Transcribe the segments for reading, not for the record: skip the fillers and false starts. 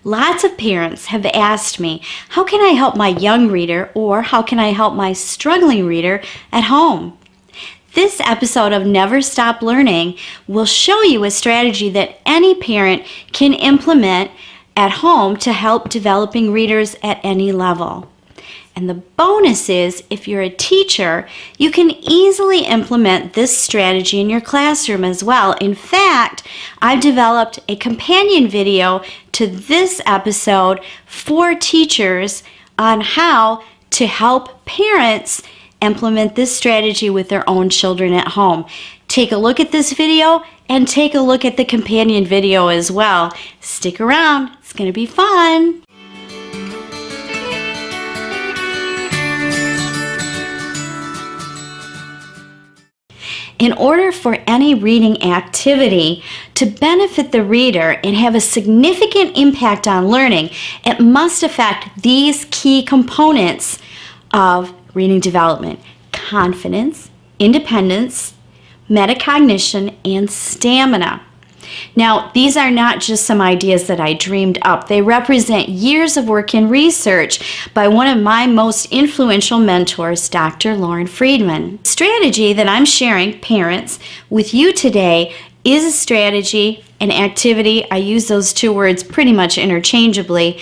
Lots of parents have asked me, how can I help my young reader or how can I help my struggling reader at home? This episode of Never Stop Learning will show you a strategy that any parent can implement at home to help developing readers at any level. And the bonus is, if you're a teacher, you can easily implement this strategy in your classroom as well. In fact, I've developed a companion video to this episode for teachers on how to help parents implement this strategy with their own children at home. Take a look at this video and take a look at the companion video as well. Stick around, it's going to be fun. In order for any reading activity to benefit the reader and have a significant impact on learning, it must affect these key components of reading development: confidence, independence, metacognition, and stamina. Now, these are not just some ideas that I dreamed up. They represent years of work and research by one of my most influential mentors, Dr. Freedman. The strategy that I'm sharing, parents, with you today is a strategy, an activity. I use those two words pretty much interchangeably,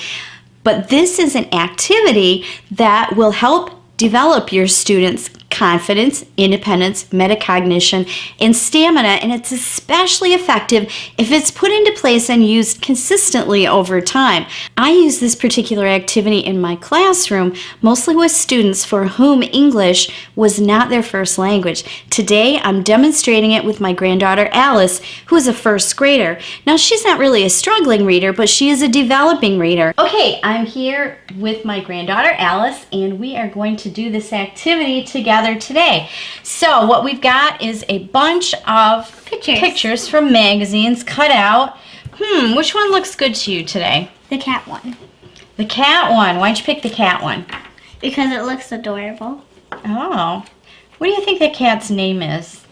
but this is an activity that will help develop your students' confidence, independence, metacognition, and stamina, and it's especially effective if it's put into place and used consistently over time. I use this particular activity in my classroom, mostly with students for whom English was not their first language. Today, I'm demonstrating it with my granddaughter Alice, who is a first grader. Now, she's not really a struggling reader, but she is a developing reader. Okay, I'm here with my granddaughter Alice, and we are going to do this activity together today. So what we've got is a bunch of pictures from magazines cut out. Which one looks good to you today? The cat one. The cat one. Why'd you pick the cat one? Because it looks adorable. Oh. What do you think the cat's name is?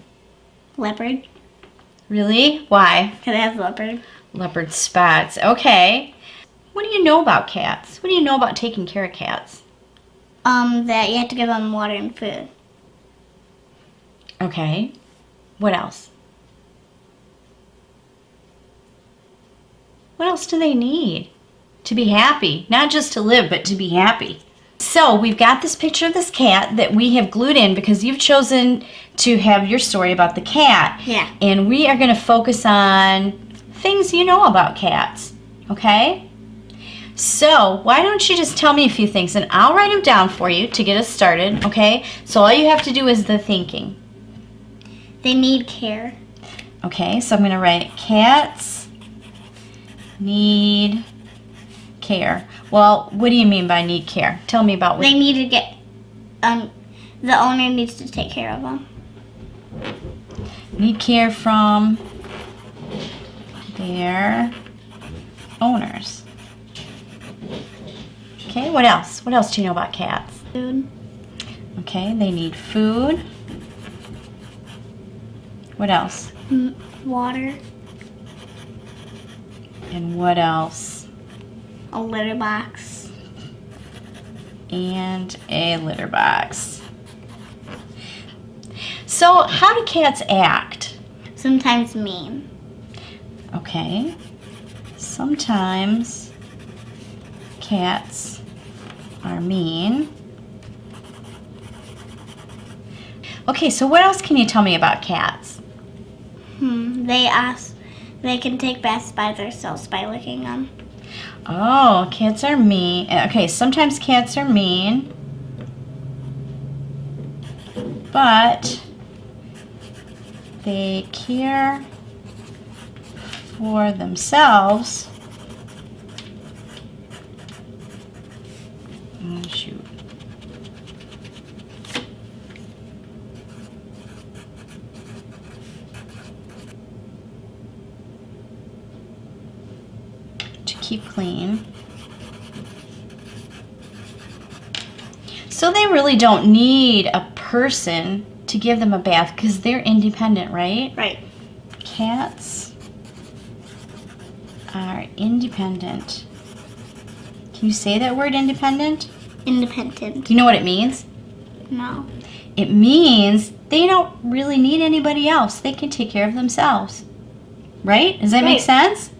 Leopard. Really? Why? Because it has leopard. Leopard spots. Okay. What do you know about cats? What do you know about taking care of cats? That you have to give them water and food. Okay. What else? What else do they need to be happy? Not just to live, but to be happy. So we've got this picture of this cat that we have glued in because you've chosen to have your story about the cat. Yeah. And we are going to focus on things you know about cats. Okay? So why don't you just tell me a few things and I'll write them down for you to get us started, okay? So all you have to do is the thinking. They need care. Okay, so I'm going to write cats need care. Well, what do you mean by need care? Tell me about what... They need to get, the owner needs to take care of them. Need care from their owners. Okay, what else? What else do you know about cats? Food. Okay, they need food. What else? Water. And what else? A litter box. And a litter box. So, how do cats act? Sometimes mean. Okay. Sometimes cats are mean. Okay, so what else can you tell me about cats? They can take baths by themselves by licking them. Oh, cats are mean. Okay, sometimes cats are mean, but they care for themselves. Oh, shoot. To keep clean. So they really don't need a person to give them a bath because they're independent, right? Right. Cats are independent Can you say that word, independent? Independent. Do you know what it means? No. It means they don't really need anybody else. They can take care of themselves. Right? Does that make Right. sense?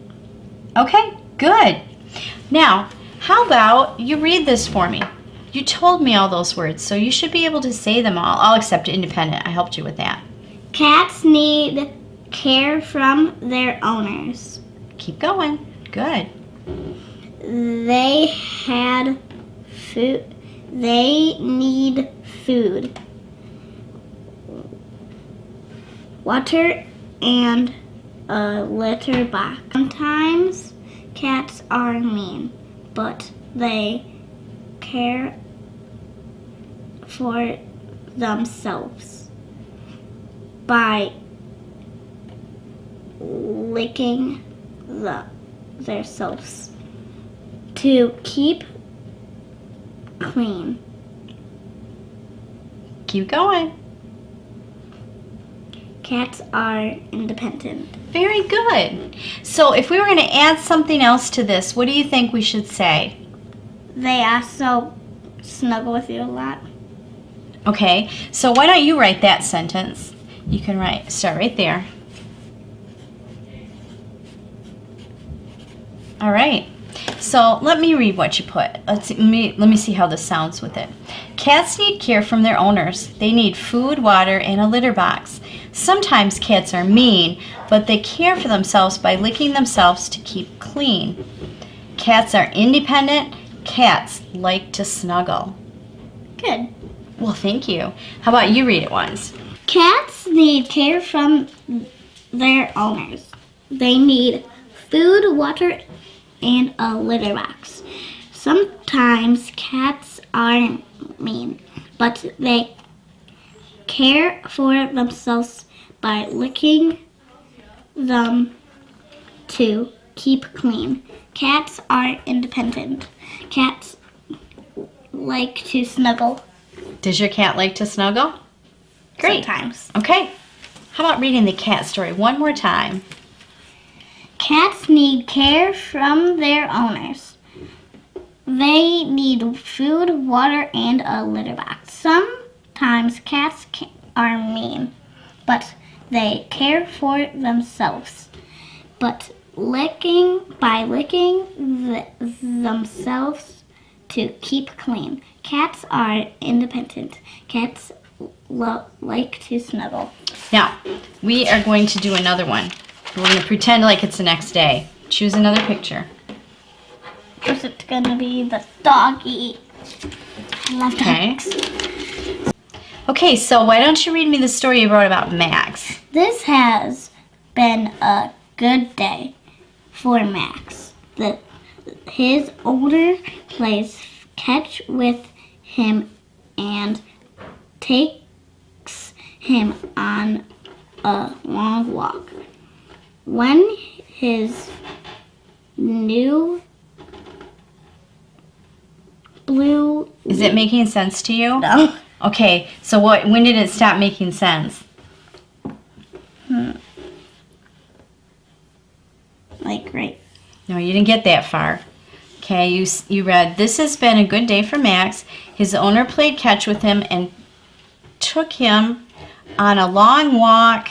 Okay, good. Now, how about you read this for me? You told me all those words, so you should be able to say them all except independent. I helped you with that. Cats need care from their owners. Keep going. Good. They had food. They need food, water, and a litter box. Sometimes cats are mean, but they care for themselves by licking themselves to keep clean. Keep going. Cats are independent. Very good. So if we were going to add something else to this, what do you think we should say? They also snuggle with you a lot. Okay, so why don't you write that sentence? You can start right there. All right. So let me read what you put. Let me see how this sounds with it. Cats need care from their owners. They need food, water, and a litter box. Sometimes cats are mean, but they care for themselves by licking themselves to keep clean. Cats are independent. Cats like to snuggle. Good. Well, thank you. How about you read it once? Cats need care from their owners. They need food, water, and a litter box. Sometimes cats are mean, but they care for themselves by licking them to keep clean. Cats are independent. Cats like to snuggle. Does your cat like to snuggle? Great. Sometimes. Okay. How about reading the cat story one more time? Cats need care from their owners. They need food, water, and a litter box. Sometimes cats are mean, but they care for themselves. But licking themselves to keep clean. Cats are independent. Cats like to snuggle. Now, we are going to do another one. We're going to pretend like it's the next day. Choose another picture. First, it's gonna be the doggy. I love Okay. dogs. Okay, so why don't you read me the story you wrote about Max? This has been a good day for Max. His owner plays catch with him and takes him on a long walk. When his new blue... Is it making sense to you? No. Okay, so when did it stop making sense? Like right. No, you didn't get that far. Okay, you read, this has been a good day for Max. His owner played catch with him and took him on a long walk.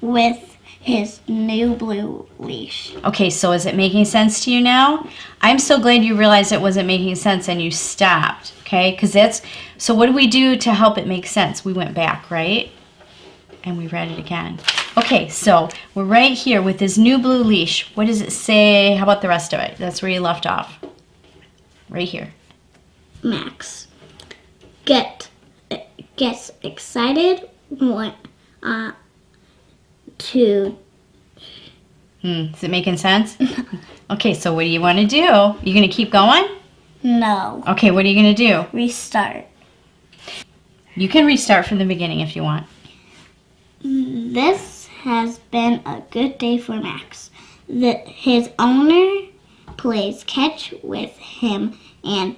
With his new blue leash. Okay, so is it making sense to you now? I'm so glad you realized it wasn't making sense and you stopped, okay? Because so what do we do to help it make sense? We went back, right? And we read it again. Okay, so we're right here with his new blue leash. What does it say? How about the rest of it? That's where you left off. Right here. Max gets excited when Is it making sense? Okay, so what do you want to do? You going to keep going? No. Okay, what are you going to do? Restart. You can restart from the beginning if you want. This has been a good day for Max. His owner plays catch with him and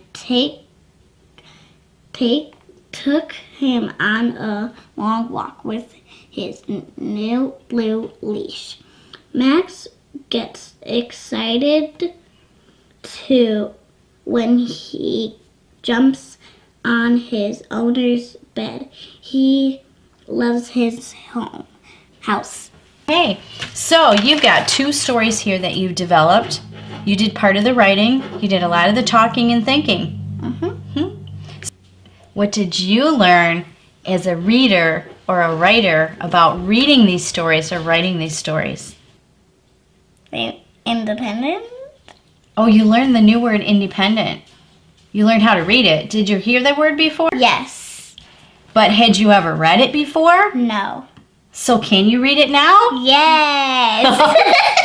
took him on a long walk with his new blue leash. Max gets excited to when he jumps on his owner's bed. He loves his house. Hey, so you've got 2 stories here that you've developed. You did part of the writing. You did a lot of the talking and thinking. What did you learn as a reader or a writer about reading these stories or writing these stories? Independent? Oh, you learned the new word independent. You learned how to read it. Did you hear that word before? Yes. But had you ever read it before? No. So can you read it now? Yes.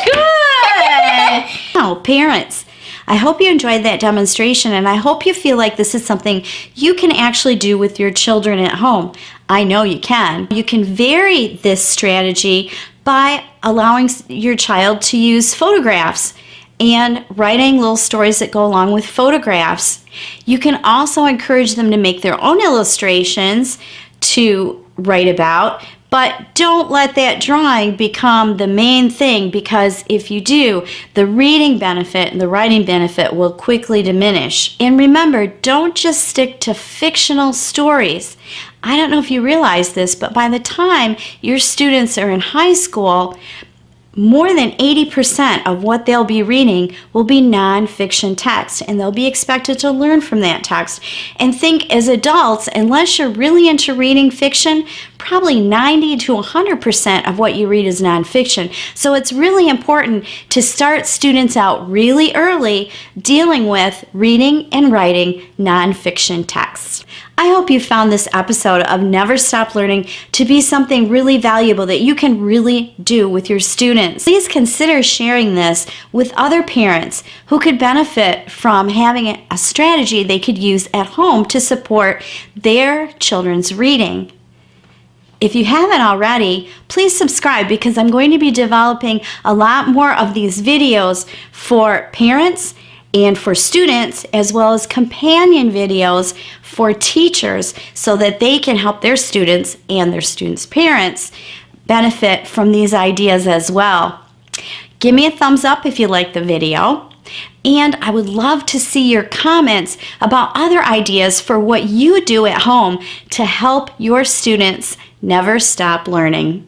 Good! Now, parents, I hope you enjoyed that demonstration, and I hope you feel like this is something you can actually do with your children at home. I know you can. You can vary this strategy by allowing your child to use photographs and writing little stories that go along with photographs. You can also encourage them to make their own illustrations to write about, but don't let that drawing become the main thing, because if you do, the reading benefit and the writing benefit will quickly diminish. And remember, don't just stick to fictional stories. I don't know if you realize this, but by the time your students are in high school, more than 80% of what they'll be reading will be nonfiction text, and they'll be expected to learn from that text. And think, as adults, unless you're really into reading fiction, probably 90 to 100% of what you read is nonfiction. So it's really important to start students out really early dealing with reading and writing nonfiction texts. I hope you found this episode of Never Stop Learning to be something really valuable that you can really do with your students. Please consider sharing this with other parents who could benefit from having a strategy they could use at home to support their children's reading. If you haven't already, please subscribe, because I'm going to be developing a lot more of these videos for parents and for students, as well as companion videos for teachers, so that they can help their students and their students' parents benefit from these ideas as well. Give me a thumbs up if you like the video, and I would love to see your comments about other ideas for what you do at home to help your students never stop learning.